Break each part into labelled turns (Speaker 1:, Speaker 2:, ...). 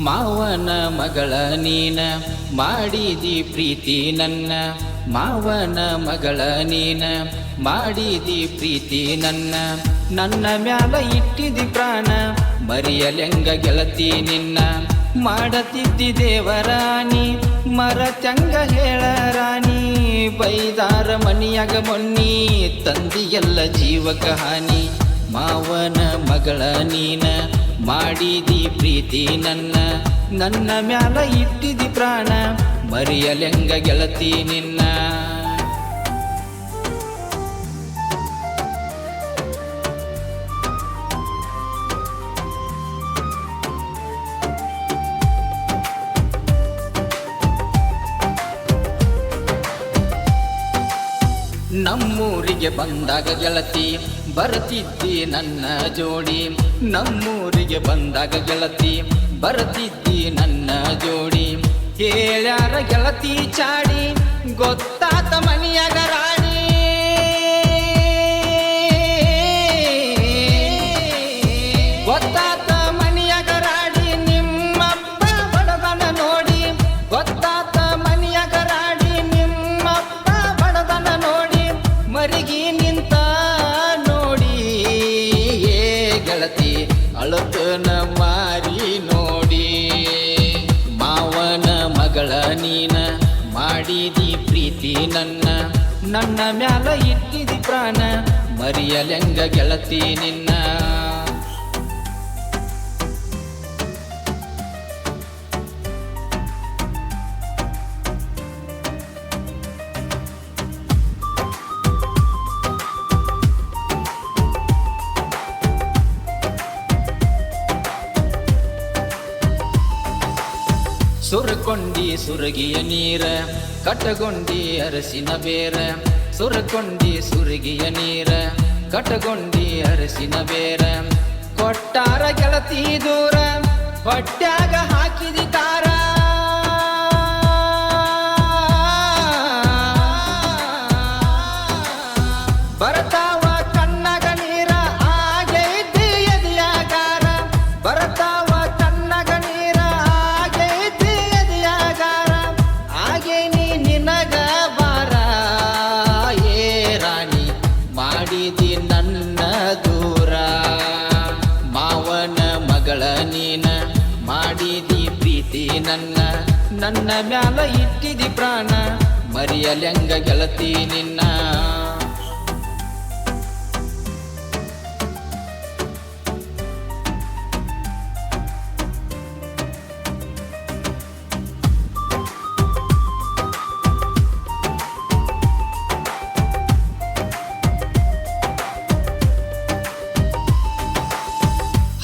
Speaker 1: ಮಾವನ ಮಗಳ ನೀನ ಮಾಡಿದಿ ಪ್ರೀತಿ ನನ್ನ, ಮಾವನ ಮಗಳ ನೀನ ಮಾಡಿದಿ ಪ್ರೀತಿ ನನ್ನ, ನನ್ನ ಮ್ಯಾಲ ಇಟ್ಟಿದಿ ಪ್ರಾಣ ಮರಿಯಲೆಂಗ ಗೆಳತಿ ನಿನ್ನ, ಮಾಡತಿದ್ದಿ ದೇವರಾಣಿ ಮರತಂಗ ಹೇಳ ರಾಣಿ, ಬೈದಾರ ಮನಿಯಾಗ ಮೊನ್ನಿ ತಂದಿಯಲ್ಲ ಜೀವಕ ಹಾನಿ, ಮಾವನ ಮಗಳ ನೀನ ಮಾಡಿದಿ ಪ್ರೀತಿ ನನ್ನ, ನನ್ನ ಮ್ಯಾಲ ಇಟ್ಟಿದಿ ಪ್ರಾಣ ಮರಿಯಲೆಂಗ ಗೆಳತಿ ನಿನ್ನ. ನಮ್ಮೂರಿಗೆ ಬಂದಾಗ ಗೆಳತಿ ಬರತಿದ್ದಿ ನನ್ನ ಜೋಡಿ, ನಮ್ಮೂರಿಗೆ ಬಂದಾಗ ಗೆಳತಿ ಬರತಿದ್ದಿ ನನ್ನ ಜೋಡಿ, ಹೇಳ್ಯಾರ ಗೆಳತಿ ಚಾಡಿ ಗೊತ್ತಾತ ಮನಿಯಾಗ ರಾಣಿ, ಗೊತ್ತಾತ ಮನಿಯಾಗ ರಾಡಿ ನಿಮ್ಮಪ್ಪ ಬಡದನ ನೋಡಿ, ಗೊತ್ತಾತ ಮನಿಯಾಗ ರಾಡಿ ನಿಮ್ಮಪ್ಪ ಬಡದನ ನೋಡಿ, ಮರಿಗಿ ನಿಂತ ನೋಡಿ ಏ ಗೆಳತಿ ಅಳುತ್ತನ ಮಾರಿ ನೋಡಿ, ಮಾವನ ಮಗಳ ನೀನ ಮಾಡಿದಿ ಪ್ರೀತಿ ನನ್ನ, ನನ್ನ ಮ್ಯಾಲ ಇಟ್ಟಿದಿ ಪ್ರಾಣ ಮರಿಯಲೆಂಗ ಗೆಳತಿ ನಿನ್ನ. ಸುರಕೊಂಡಿ ಸುರಗಿಯ ನೀರ ಕಟಗೊಂಡಿ ಅರಸಿನ ಬೇರ, ಸುರಕೊಂಡಿ ಸುರಗಿಯ ನೀರ ಕಟಗೊಂಡಿ ಅರಸಿನ ಬೇರ, ಕೊಟ್ಟಾರ ಗೆಳತಿ ದೂರ ಹೊಟ್ಯಾಗ ಹಾಕಿದಿ ತಾರ, ಬರತಾವ ಕಣ್ಣಗ ನೀರ ಆಗೈತಿ ಎದಿಯಾಗಾರ, ಬರತಾವ ಕಣ್ಣಗ ನೀರ ಆಗೈತಿ ಎದಿಯಾಗಾರ, ಆಗೇನಿ ನಿನಗ ಬಾರ ಏ ರಾಣಿ ಮಾಡಿದಿ ನನ್ನ ದೂರ, ಮಾವನ ಮಗಳ ನೀನ ಮಾಡಿದಿ ಪ್ರೀತಿ ನನ್ನ, ನನ್ನ ಮ್ಯಾಲ ಇಟ್ಟಿದಿ ಪ್ರಾಣ ಮರಿಯಲೆಂಗ ಗೆಳತಿ ನಿನ್ನ.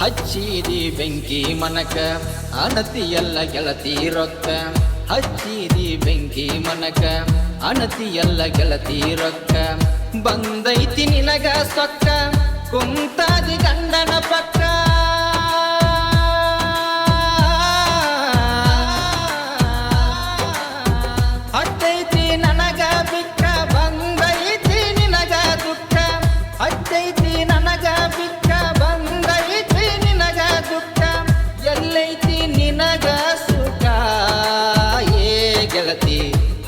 Speaker 1: ಹಚ್ಚಿದಿ ಬೆಂಕಿ ಮನಕ ಅನತಿಯಲ್ಲ ಗೆಳತಿ ರೊಕ್ಕ, ಹಚ್ಚಿದಿ ಬೆಂಕಿ ಮನಕ ಅನತಿಯಲ್ಲ ಗೆಳತಿ ರೊಕ್ಕ, ಬಂದೈತಿ ನಿನಗ ಸೊಕ್ಕ ಕುಂತಾದಿ ಗಂಡನ ಪಕ್ಕ, ಹತ್ತೈತಿ ನನಗ ಬಿಕ್ಕ ಬಂದೈತಿ ನಿನಗ ದುಃಖ, ಹತ್ತೈತಿ ನನಗ ಬಿಕ್ಕ ಬಂದೈತಿ ನಿನಗ ದುಃಖ, ಎಲ್ಲೈತಿ ನಿನಗ ಸುಖ ಏ ಗೆಳತಿ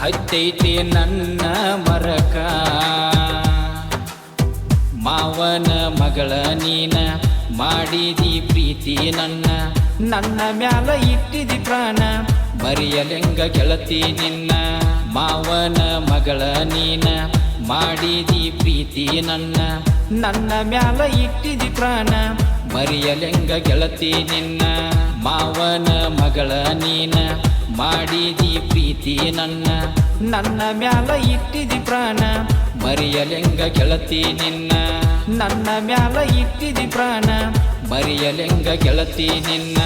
Speaker 1: ಹತ್ತೈತಿ ನನ್ನ ಮರಕ, ಮಾವನ ಮಗಳ ನೀನ ಮಾಡಿದಿ ಪ್ರೀತಿ ನನ್ನ, ನನ್ನ ಮ್ಯಾಲ ಇಟ್ಟಿದಿ ಪ್ರಾಣ ಮರಿಯಲೆಂಗ ಗೆಳತಿ ನಿನ್ನ, ಮಾವನ ಮಗಳ ನೀನ ಮಾಡಿದಿ ಪ್ರೀತಿ ನನ್ನ, ನನ್ನ ಮ್ಯಾಲ ಇಟ್ಟಿದಿ ಪ್ರಾಣ ಮರಿಯಲೆಂಗ ಗೆಳತಿ ನಿನ್ನ, ಮಾವನ ಮಗಳ ನೀನ ಮಾಡಿದಿ ಪ್ರೀತಿ ನನ್ನ, ನನ್ನ ಮ್ಯಾಲ ಇಟ್ಟಿದಿ ಪ್ರಾಣ ಮರಿಯಲೆಂಗ ಗೆಳತಿ ನಿನ್ನ, ನನ್ನ ಮ್ಯಾಲ ಇಟ್ಟಿದಿ ಪ್ರಾಣ ಮರಿಯಲೆಂಗ ಗೆಳತಿ ನಿನ್ನ.